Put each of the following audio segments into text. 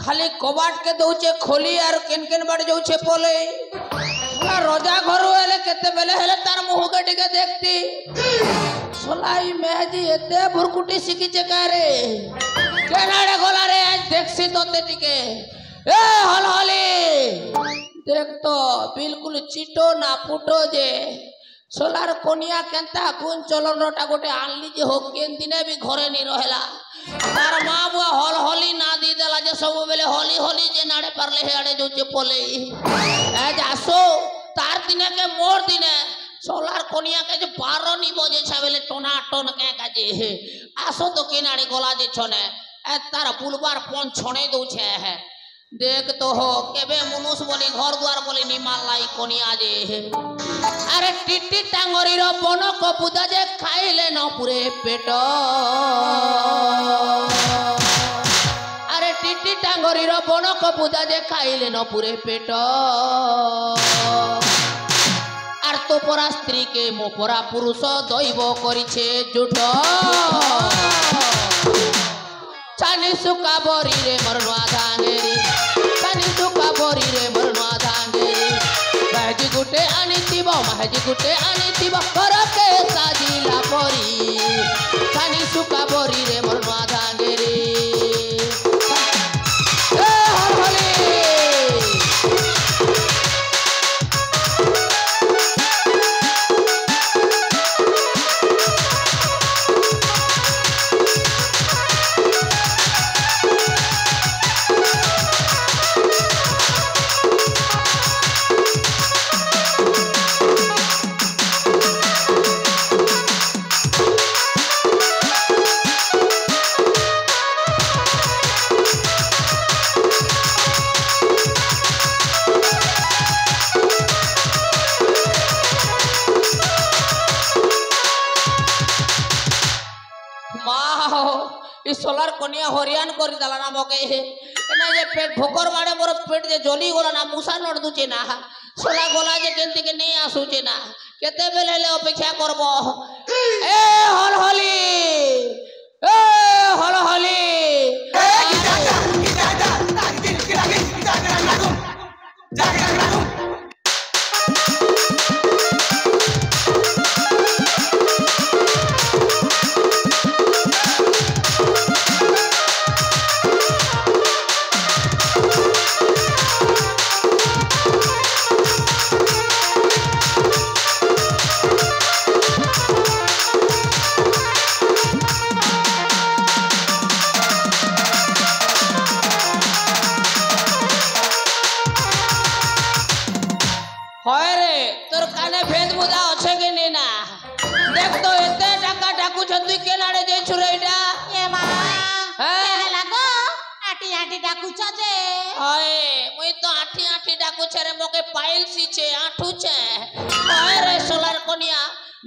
खाली कबाट के दौचे खोली आर केन केन बाड़ जाउछे पले रजा घर हेले केते बेले हेले तार मुह के टिके देखती सोलाई मेहदी एते भुरकुटी सिखिचे का रे केनाडे गला रे आज देखसी तोते टिके ए हलहली देख तो बिल्कुल चिटो ना फुटो जे सोलार कोनिया केनता गुन चलनटा गोटे आनली जे हो केन दिने भी घरे नहीं रहेला तार मां बुआ हलहली ना दी देला जे सब बेले होली होली जे नाडे परले हेडे जो पले आज आसो तार दिने के मोर दिने सोलार कोनिया के जे 12 नी बजे छावेले टोना टोन के काजे आसो तो केनाडे गला जे छने ए तार बुलबार पन छणे दउ छे है देख तो हो केबे मनुष बोली घर द्वार बोली निमाल लाई कोनिया जे अरे टिट्टी टांगरी रो बनो को बुदा जे खाइले न पूरे पेट अरे टिट्टी टांगरी रो बनो को बुदा जे खाइले न पूरे पेट आर तो परा स्त्री के मो परा पुरुष दैव करिछे जुट चानी सुका बोरी रे मरवा धांगेरी चानी सुका बोरी रे मरवा धांगेरी महजी गुटे आनी तिबो कर के साजिला पोरी चानी सुका बोरी रे मरवा धांगेरी ए हलहली सोलार कोनिया हरियान कर दला ना मके एना जे पेट भोकर मारे मोर पेट जे जली गोला ना मुसा नड दुचे ना सोला गोला जे केनते के नहीं आसुचे ना केते बेले ले अपेक्षा करबो ए हलहली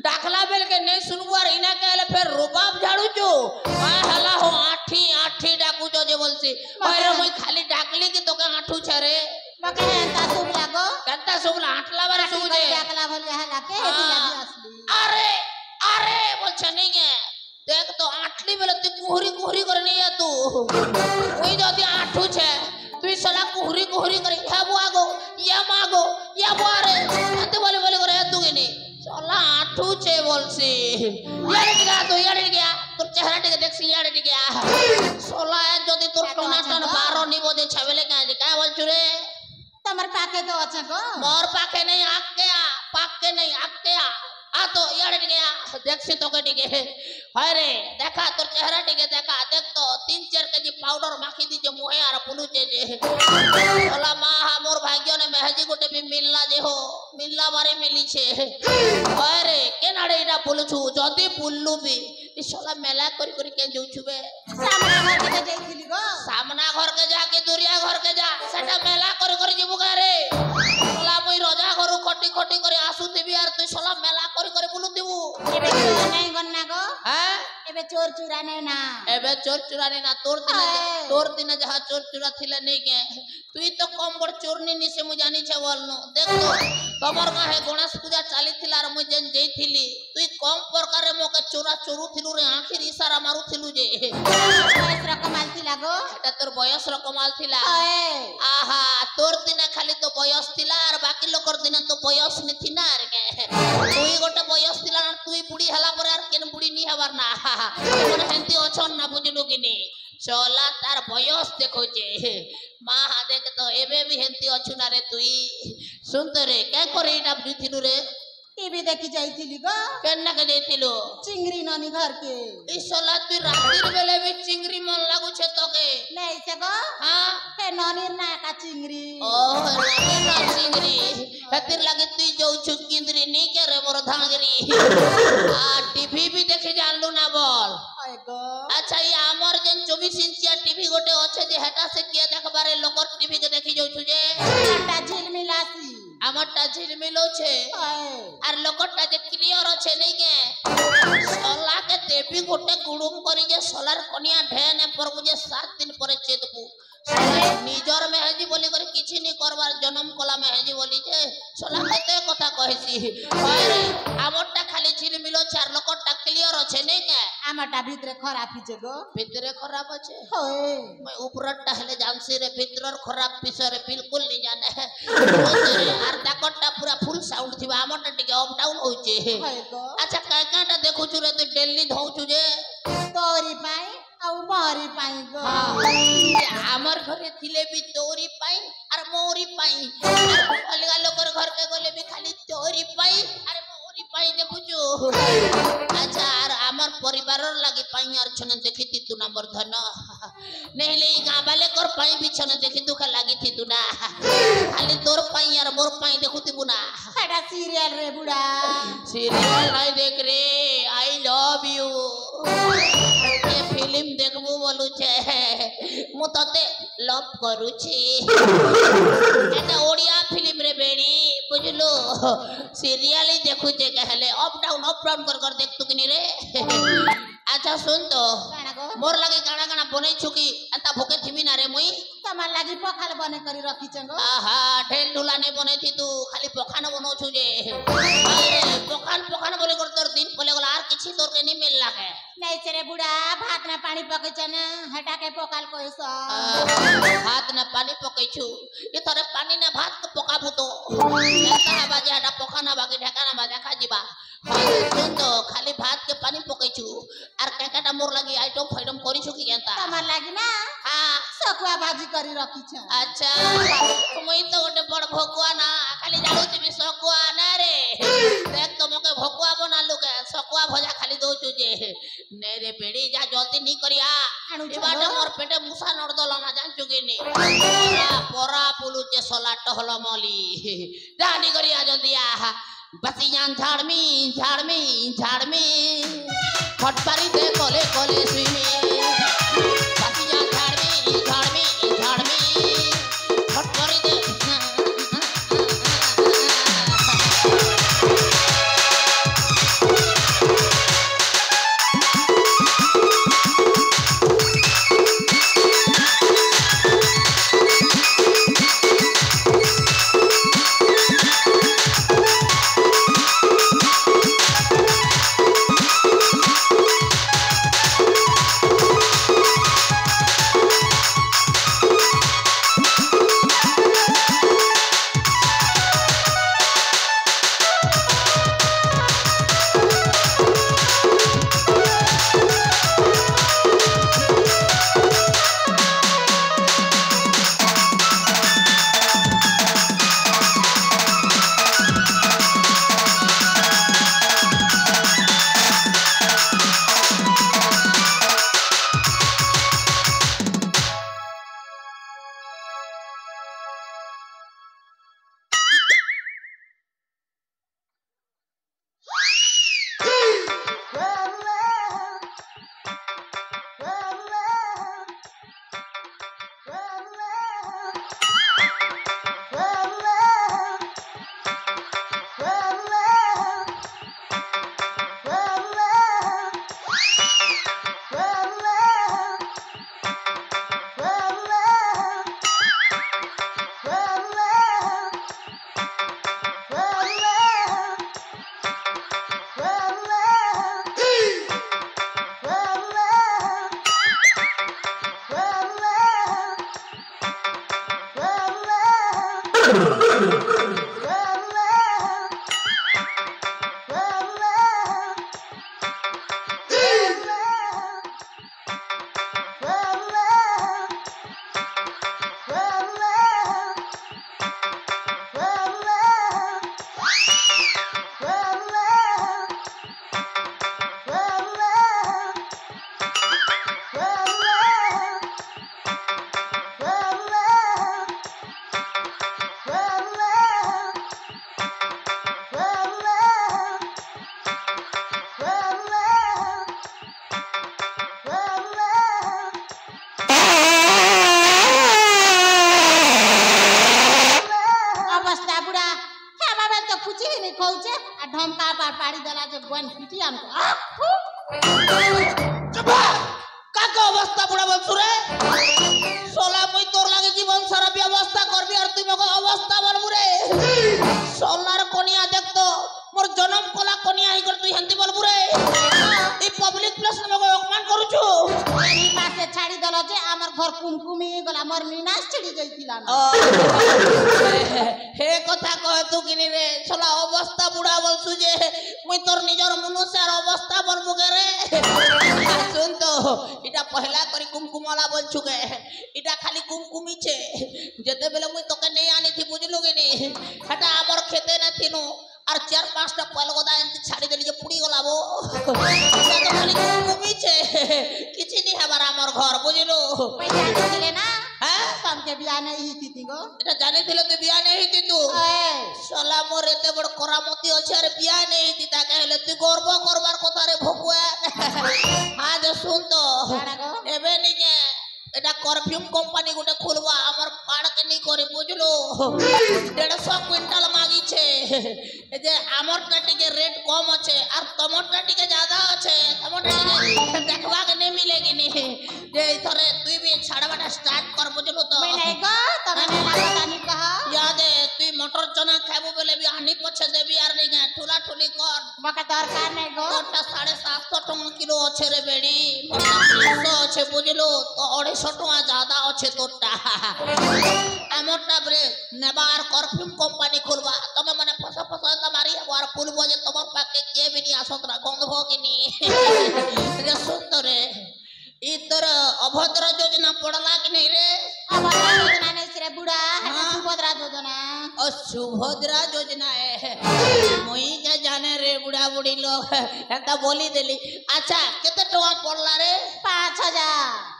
डाकला बेल के नहीं सुनवार इना कहले फिर रुबाब झाड़ू जो मैं हला हो आठी डाकू जो जे बोलसी अरे मैं खाली डाकली की तोके आठू छरे मके एंता सुब लागो कंता सुबला आठला बार सुब जे डाकला बोल हला के हेती लागी असली अरे बोल छनी के देख तो आठली बेल तू कुहरी कर नहीं आ तू ओई जदी आठू छे तू सला कुहरी करे या बुआगो या मागो या बुआरे अंते बोले करे तू के नहीं सोला आठू छे बोलसी यारे टिका तो यारे गया तोर चेहरा टिके देखसी यारे टिके सोला जदी तोर टोना टन 12 निबो दे छवेले का बोल छुरे तमर पाके तो अच्छा को मोर पाके नहीं पाके नहीं आ तो यारे टिके देखसी तो के टिके हाय रे देखा तोर चेहरा टिके देखा देख तो 3-4 केजी पाउडर माखी दी जे मुहे आर पुलुचे जे सोला मां मोर भाग्य ने मेहजी गोटे भी मिलला जे हो मिलला बारे मिली छे अरे केनाडे इडा पुलुछु जदी पुल्लू भी ई सोला मेला करी के जोछुबे सामना घर के जाईथिली गो सामना घर के जाके दुरिया घर के जा सेटा मेला करी जिबु गा रे सोला मई रजा घरु खटी करे आसुथिबी यार तू सोला मेला करी बुलुथिबु एबे नहीं गन्ना गो हां एबे चोर चोर चुरा नहीं ना एबे चोर चुरा नहीं ना तोर दिन जहाँ चोर चुरा थिला नहीं के तुई तो कम बड़ चोरनी निसे मु जानी छे बोलनो देख तो तमर का है गणेश पूजा चाली थिला रे मु जन जई थिली तुई कम प्रकार रे मोके चोरा चोरू थिलु रे आखिर इशारा मारू थिलु जे बयस र कमाल थिला गो एटा तोर बयस र कमाल थिला आहा तोर दिन खाली तो बयस थिला और बाकी लोकर दिन तो बयस नि थिना रे के तुई गोटे बयस थिला ना तुई बुढ़ी हला पर यार केन बुढ़ी नि हबार ना मन हेंती अछन ना बुझलु किनी चला तार बयस देखो जे माँ देख तो एबे भी हेंती अछु ना रे तुई सुन तो रे क्या करे इटा बुझिलु रे टीवी देखी जाइथिली गो केन्ना के जइथिलु चिंगरी नानी घर के ई सोला तू रातिर बेले भी चिंगरी मन लागु छे तोके नहीं से गो हां हे नानीर ना का चिंगरी ओ रे ना चिंगरी हतिर लागे तू जो चुकिंद्री नी के रे मोर धांगरी आ टीवी भी देखे जानलु ना बोल आय गो अच्छा ये हमर जन 24 इंचिया टीवी गोटे अच्छे जे हेटा से किए देखबारे लोकर टीवी के देखि जाउ छु जे टा झिलमिलासी हमरटा झिलमिलो छे आर लोकरटा जे क्लियर अच्छे नहीं के सोला के देवी गोटे गुडुम करी जे सोलार कनिया ढेने पर मुझे 7 दिन परे चेतबू निजर में हेजी बोली करे किछि नहीं करबार जन्म कला में हेजी बोली जे सोला कते कथा कहसी अरे हमरटा खाली झिलमिलो चार लोकरटा क्लियर अच्छे नहीं के हमरटा भीतर खराब हिजे गो भीतर खराब अच्छे होए मैं ऊपरटा हेले जानसी रे भीतर खराब पिसरे बिल्कुल नहीं जाने आर ताकटटा पूरा फुल साउंड थिबा हमरटा टिके अप डाउन होचे होए गो अच्छा काटा देखु छु रे तू डेली धौचु जे तोरी पाई औ मोरी पाई गो हमर घरे थिले भी तोरी पाई और मोरी पाई अलगा लोकर घर के गले भी खाली तोरी पाई अरे मोरी पाई देखु छु अच्छा आर हमर परिवारर लागि पाई आर छने देखिति तू नंबर धन नेहले गां वाले कर पाई भी छने देखि तू का लागि थी तू ना खाली तोर पाई आर मोर पाई देखुति बुना एटा सीरियल रे बुढ़ा सीरियल नहीं देख रे आई लव यू ये फिल्म देखबो बोलु छे मु तते लव करू छी एटा ओडिया फिल्म रे बेड़ी बुझलो सीरियल ही देखु छे कहले अप डाउन कर देख तू किनी रे अच्छा सुन तो मोर लगे गाना गाना बनै छु की अंता भोके थिमी ना रे मुई तमार लागि पखाल बने करी रखी छंगो आहा ढेल ढुला नहीं बने थी तू खाली पखान बनो छु जे अरे पखान बोले कर तोर दिन पले गला आर किछि तोर के नहीं मिल लागे नहीं चरे बुढ़ा भात ना पानी पके छना हटा के पकाल कोइस भात ना पानी पकै छु ये तोरे पानी ना भात के पकाबू तो जता बाजे हटा पखाना बाकी ढका ना बाजा खा जीबा सुन तो खाली भात के पानी पकै छु आर काकाटा मोर लागि आइटम फाइटम करी छु की जानता तमार लागि ना हां सकुआ भाजी करी रखी छ अच्छा मुई तो गोटे बड़ भकुआ ना खाली जानु छी सकुआ ना रे देख तो मके भकुआ बना लु के सकुआ भजा खाली दो छु जे ने रे बेड़ी जा जल्दी नहीं करिया ई बाटे मोर पेटे मुसा नड़ दला ना जान चुकी नी पोरा पुलु जे सोला टहल मली जानी करिया जल्दी आ बसियान झाड़मी फटपारी दे कोले कोले सुईमी बसियान झाड़मी फटपारी दे अवस्था बुढ़ा हे बाबा तो कुछ ही नहीं खोचे आ ढमका पर पाड़ी दला जे बन फिटी हमको चुप काका अवस्था बुढ़ा बोलछु रे सोला मुई तोर लागे जीवन सारा व्यवस्था करबी और तुई मको अवस्था बोलबु रे सोलार कोनिया देख तो मोर जन्म कोला कोनिया ही कर तुई हंती बोलबु रे ई पब्लिक प्लेस में मको अपमान करूछु मेरी पासे छाड़ी दला जे हमर घर कुमकुमी गला मोर मीनास छिड़ी गईतिला ना हे कथा कह तू किनी रे सोला अवस्था बुढ़ा बोलछु जे मुई तोर निजर मनुष्यर अवस्था बोलबु के रे सुन तो इटा पहला करी कुमकुमला बोलछु के इटा खाली कुमकुमी छे जते बेले मुई तोके नहीं आनी थी बुझलु के नी हटा हमर खेते न थिनु और चार पांचटा पलगोदा एंती छाड़ी देली जे पुड़ी गलाबो इटा तो खाली कुमकुमी छे किछि नहीं हमार हमर घर बुझलु पैसा दिले ना हैं समके बिया नहीं हिती गो এটা জানিছিলে তুই বিয়া নেই হিতি তু শালা মোর এতে বড় করামতি আছে আর বিয়া নেই হিতি তাকে হলে তুই গর্ব করবার কথা রে ভকুয়া আজ শুন তো এবে নিকে এটা পারফিউম কোম্পানি গোটে খুলবা আমার পাড়কে নি করে বুঝলো 150 কুইন্টাল মাগিছে এই যে আমারটা টিকে রেট কম আছে আর তোমারটা টিকে ज्यादा আছে তোমারটা টিকে দেখবা কে नहीं मिलेगी नी যে ধরে তুই বি ছাড়বাটা স্টার্ট কর বুঝলো তো मैं नहीं गो तने नहीं लानी कहा याद है तुई मटर चना खाबो बेले भी आनी पछे देबी आर नहीं गे ठुला ठुली कर मका दरकार नहीं गो তোরটা 750 টাকা কিলো আছে রে বেড়ি মোরটা 500 আছে বুঝলো তো 250 টাকা ज्यादा আছে তোরটা আমরটা বলে নেবার পারফিউম কোম্পানি খুলবা তুমি মানে ফসা ফসা মারি আর পুলবো যে তোমার পাকে কে বিনি আসত না গন্ধ কিনি রে সুন্দরে इतर अभद्र योजना पड़ला कि नहीं रे अभद्र योजना नहीं सिरे बुढ़ा है सुभद्रा योजना और सुभद्रा योजना है मुई के जाने रे बुढ़ा बुढ़ी लोग एता बोली देली अच्छा केते टका पड़ला रे 5000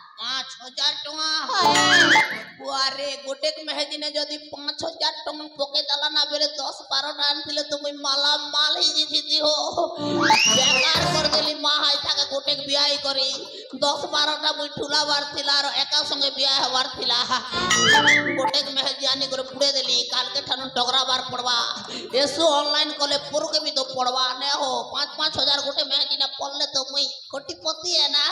अरे गोटे मेहदिने जदि 5000 टका पके दला ना बेले 10-12 टान थिले तो मुई माला माल ही जीती हो बेकार कर देली मां हाई थाके गोटे बियाह करी 10-12 टा मुई ठुला बार थिला और एका संगे बियाह हवार थिला गोटे मेहदी आनी करे पुड़े देली काल के ठानु टगरा बार पड़वा एसो ऑनलाइन कले पुर के भी तो पड़वा ने हो 5-5 हजार गोटे मेहदी ने पड़ले तो मुई कोटिपति है ना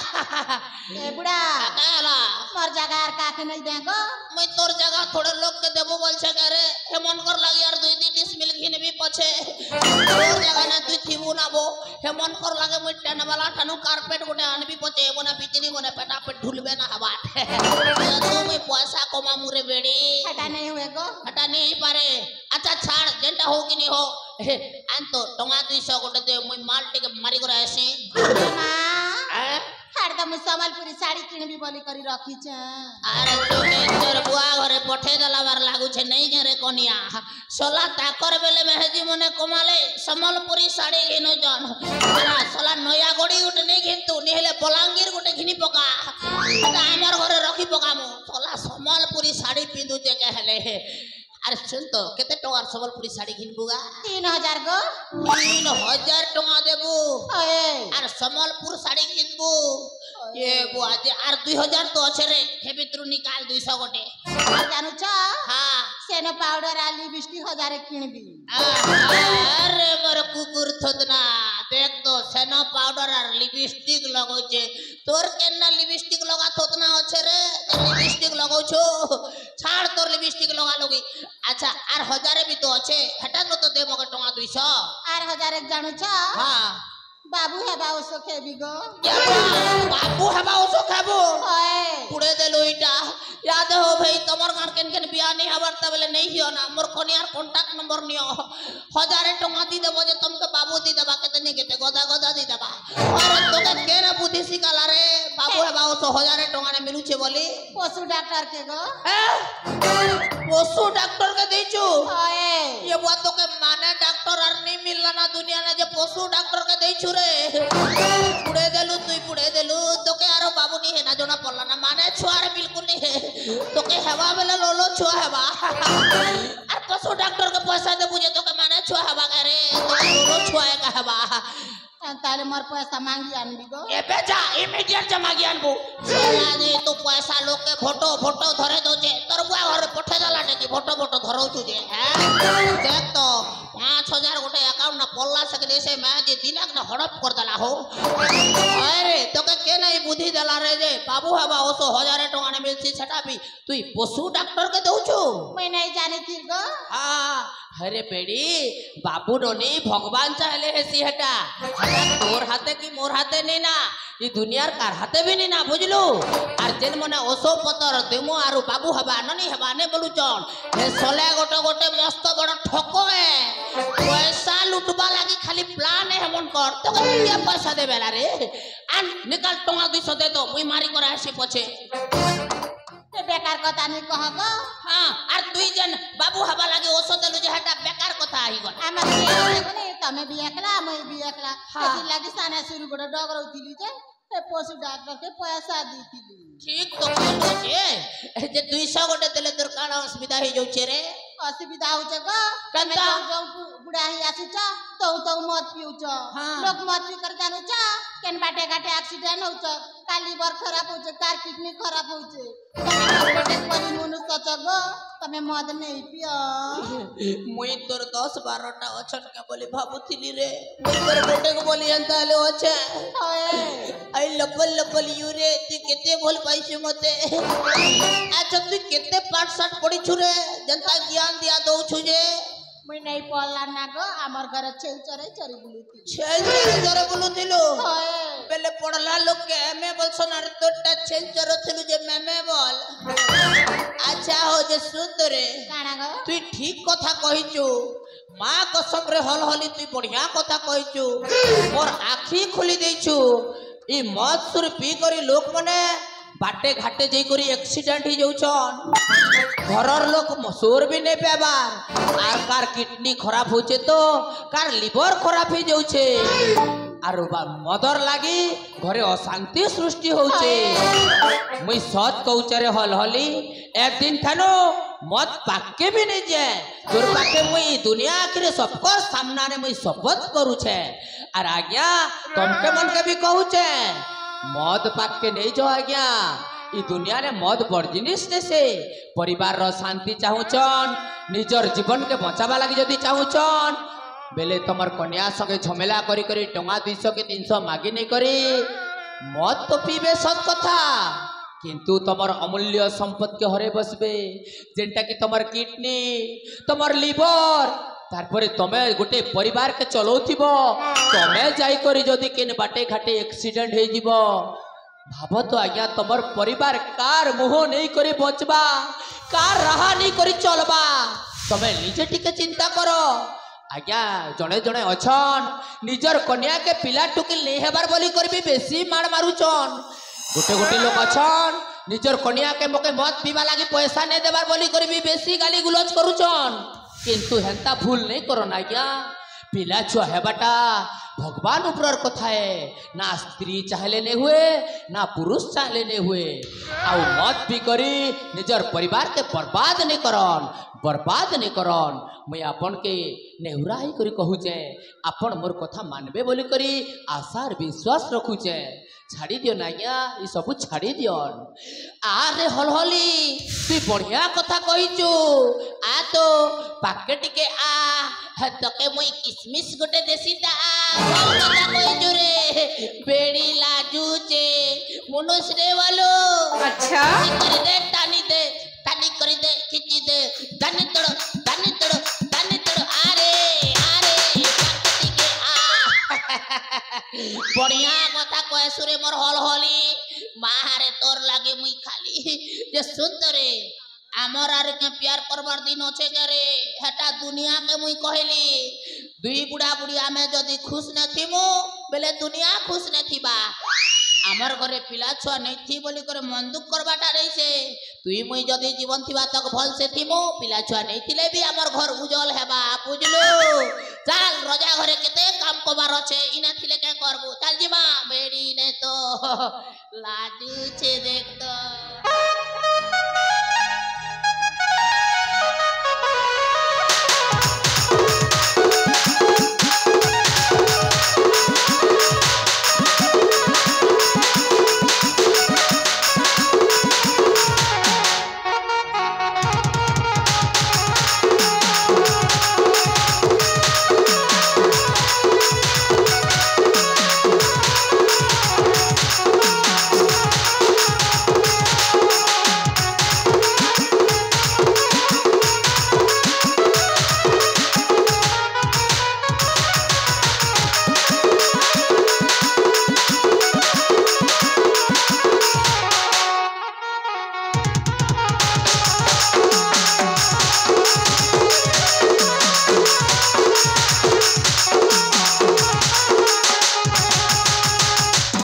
ए बुढ़ा काला मोर जगह का के नहीं देगो मैं तोर जगह थोड़े लोग के देबो बोल छे करे हे मन कर लागी यार 2 डिस मिल घिन भी पछे तोर जगह ना तू थिबू ना बो हे मन कर लागे मैं टेन वाला ठानु कारपेट गोटे आनबी पछे बोना बिजली गोने पेटा पे ढुलबे ना हवा तू मैं पैसा कमा मुरे बेड़ी हटा नहीं हुए गो हटा नहीं पारे अच्छा छाड़ जेंटा हो कि नहीं हो आन तो टंगा 200 गोटे दे मैं माल टिके मारी करे आसी मां हर दम संबलपुरी साड़ी किनबी बोली करी रखी छ अरे तोने तोर बुआ घरे पठे दला बार लागू छे नहीं घरे कोनिया सोला ताकर बेले मेहदी मने कमाले संबलपुरी साड़ी घेनो जन अरे सोला नया गोड़ी उठ नहीं घेंतु नेहले बलांगीर गोटे घिनी पका ता हमर घरे रखी पकामु सोला संबलपुरी साड़ी पिंदु ते कहले अरे सुन तो केते टकार संबलपुरी साड़ी घिनबुगा 3000 गो 3000 टका देबू ओए अरे संबलपुर साड़ी घिनबू ये बुआ जे आर 2000 तो अच्छे रे हे भितरु निकाल 200 गोटे और जानू छ हां सेनो पाउडर आ लिपस्टिक 1000 किनबी अरे मोर कुकुर थोदना देख तो सेनो पाउडर और लिपस्टिक लगो छे तोर केना लिपस्टिक लगा थोदना अच्छे रे लिपस्टिक लगो छो छाड़ तोर लिपस्टिक लगा लोगी अच्छा आर 1000 भी तो अच्छे हटा न तो देबो के टका 200 आर 1000 एक जानू छ हां बाबू है बाबू सो खेबी गो बाबू है बाबू सो खाबो ओए पुड़े देलो इटा याद हो भाई तमर गान केन केन बिया नहीं हबर तबले नहीं हियो ना मोर कोनियार कांटेक्ट नंबर नियो 1000 टका दी देबो जे तुमके बाबू दी देबा केतने केते गदा गदा दी देबा और तोके केना बुद्धि सिकाला रे बाबू है बाबू 1000 टका ने मिलु छे बोली पशु डॉक्टर के गो पशु डॉक्टर के देचू ओए ये बात तो के माने डॉक्टर और नहीं मिलला ना दुनिया ने जे पशु डॉक्टर के देचू रे पुड़े देलु तो के आरो बाबू नहीं है ना जोना पड़ला ना माने छुआर बिल्कुल नहीं है तो के हवा बेला लोलो छुआ हवा और पशु डॉक्टर के पैसा दे बुझे तो के माने छुआ हवा करे तो लोलो छुआए का हवा ताले मोर पैसा मांगी आनबी गो ए बेटा इमीडिएट जमा ज्ञान बु चला दे तो पैसा लोग के फोटो फोटो धरे दो जे तोर बुआ घर पठे जाला कि फोटो फोटो धरौ छु जे हैं देख तो 5000 गोटे अकाउंट ना पल्ला सके से मैं जे दिनक ना हड़प कर दला हो अरे तो के नहीं बुद्धि दला रे जे बाबू हवा ओसो 1000 टका ने मिलसी छटा भी तू पशु डॉक्टर के दउ छु मैं नहीं जानी थी गो हां अरे बेड़ी बाबू रोनी भगवान चाहले है सिहटा तोर हाथे की मोर हाथे नहीं ना ये दुनियार कार हाथे भी नहीं ना बुझलू और जेन मने ओसो पतर देमो आरु बाबू हबा ननी हबा ने बोलू चन हे सोले गोटे गोटे मस्त बड़ ठको है पैसा लुटबा लागी खाली प्लान है मन कर तो के पैसा देबेला रे आन निकाल टंगा 200 दे दो मुई मारी कर आसी पछे ते बेकार कथा नहीं कह गो हां और दुई जन बाबू हबा लागी ओसो देलु जे हटा बेकार कथा आही गन आमा नहीं तमे भी एकला मैं भी एकला एति लागी साना शुरू गोटे डगरौतिली जे ए पशु डॉक्टर के पैसा दीतिली ठीक तो कहलो जे जे 200 गोटे देले तोर काना असुविधा हे जाउ छे रे असुविधा हो छ गो कंता जो बुढ़ा ही आसु छ तो मत पिउ छ लोग मत पी कर जानु छ केन बाटे घाटे एक्सीडेंट हो छ काली बर खराब हो छ कार किडनी खराब हो छ बेटे परी मनुष्य छ गो तमे मद नहीं पियो मुई तोर 10 12 टा अछन के बोली भाबुथिली रे मुई तोर बेटे को बोली अंता ले ओछे आई लपल लपल यू रे तू केते बोल पाइछु मते अच्छा तू केते पाठ साठ पड़ी छु रे जनता ज्ञान दिया दउ छु जे मैं नहीं पड़ला ना गो हमर घर छेउ चरे चरी बुलुती छेल चरे बुलुथिलो पहले पड़ला लोग के मैं बोल सोनार तोटा छेल चरो थिलु जे मैं बोल अच्छा हो जे सुंदर रे काना गो तू ठीक कथा कहिचु मां कसम रे हल हली तू बढ़िया कथा कहिचु मोर आखी खुली देइचु ई मद सुर पी करी लोक माने बाटे घाटे जई करी एक्सीडेंट ही जाउछन घरर लोक सोर भी नहीं पेबार आर कार किडनी खराब होचे तो कार लिवर खराब हो जाउछे आर मदर लागी घरे अशांति सृष्टि होचे मुई सत कहूचे रे हल हली एक दिन थानो मत पाके भी नहीं जाए तोर पाके मुई दुनिया आखिर सबको सामना ने मुई शपथ करू छे आर आज्ञा तुमके मन के भी कहू छे मद पाक के नहीं जाओ आज्ञा ई दुनिया रे मद बड़ जिनिस से परिवार रो शांति चाहूचन निजर जीवन के बचावा लगी जदी चाहूचन बेले तमर कन्या संगे झमेला करी करी टंगा 200 के 300 मागी नहीं करी मद तो पीबे सत कथा किंतु तमर अमूल्य संपत्ति के हरे बसबे जेंटा कि तमर किडनी तमर लिवर तारपरे तमे गोटे परिवार के चलौथिबो तमे जाई करी जदी केन बाटे घाटे एक्सीडेंट हे जीवो भाबो तो आज्ञा तमर परिवार कार मोह नहीं करी बचबा कार रहा नहीं करी चलबा तमे निजे टिके चिंता करो आज्ञा जने जने अछन निजर कन्या के पिला टुकिल नहीं हेबार बोली करबी बेसी मार मारुचन गोटे गोटे लोग अछन निजर कन्या के मोके मत पीवा लागी पैसा नहीं देबार बोली करबी बेसी गाली गुलज करूचन किंतु हेंता भूल नहीं करो ना क्या पिला छुआ है बाटा भगवान ऊपर कथा है ना स्त्री चाहले नहीं हुए ना पुरुष चाहले नहीं हुए आउ मत भी करी निजर परिवार के बर्बाद नहीं करन मैं आपन के नेहुरा ही करी कहू जे आपन मोर कथा मानबे बोली करी आशा और विश्वास रखू जे छाड़ी दियो ना क्या ये सब छाड़ी दियो आरे हल हली तू बढ़िया कथा कहिचु आ तो पाके टिके आ तके मुई किसमिस गोटे देसी ता भल कथा कहिचु रे बेड़ी लाजू जे मनुष्य रे वालो अच्छा कर दे टानी कर दे खिची दे दानी तड़ आरे पाके टिके आ बढ़िया कथा कहे सुरे मोर हल हली मारे तोर लागे मुई खाली जे सुंदरे आमर आर के प्यार करबार दिन अच्छे के रे हेटा दुनिया के मुई कहली दुई बुढ़ा बुढ़ी आमे जदी खुश न थिमु बेले दुनिया खुश न थिबा आमर घरे पिला छुआ नहीं थी बोली करे मन दुख करबाटा नहीं से तुई मुई जदी जीवन थिबा तक भल से थिमु पिला छुआ नहीं थिले भी आमर घर उजल हेबा बुझलु चल रजा घरे केते काम करबार আছে इना थिले के करबो चल जीवा बेड़ी ने तो लाजू छे देख तो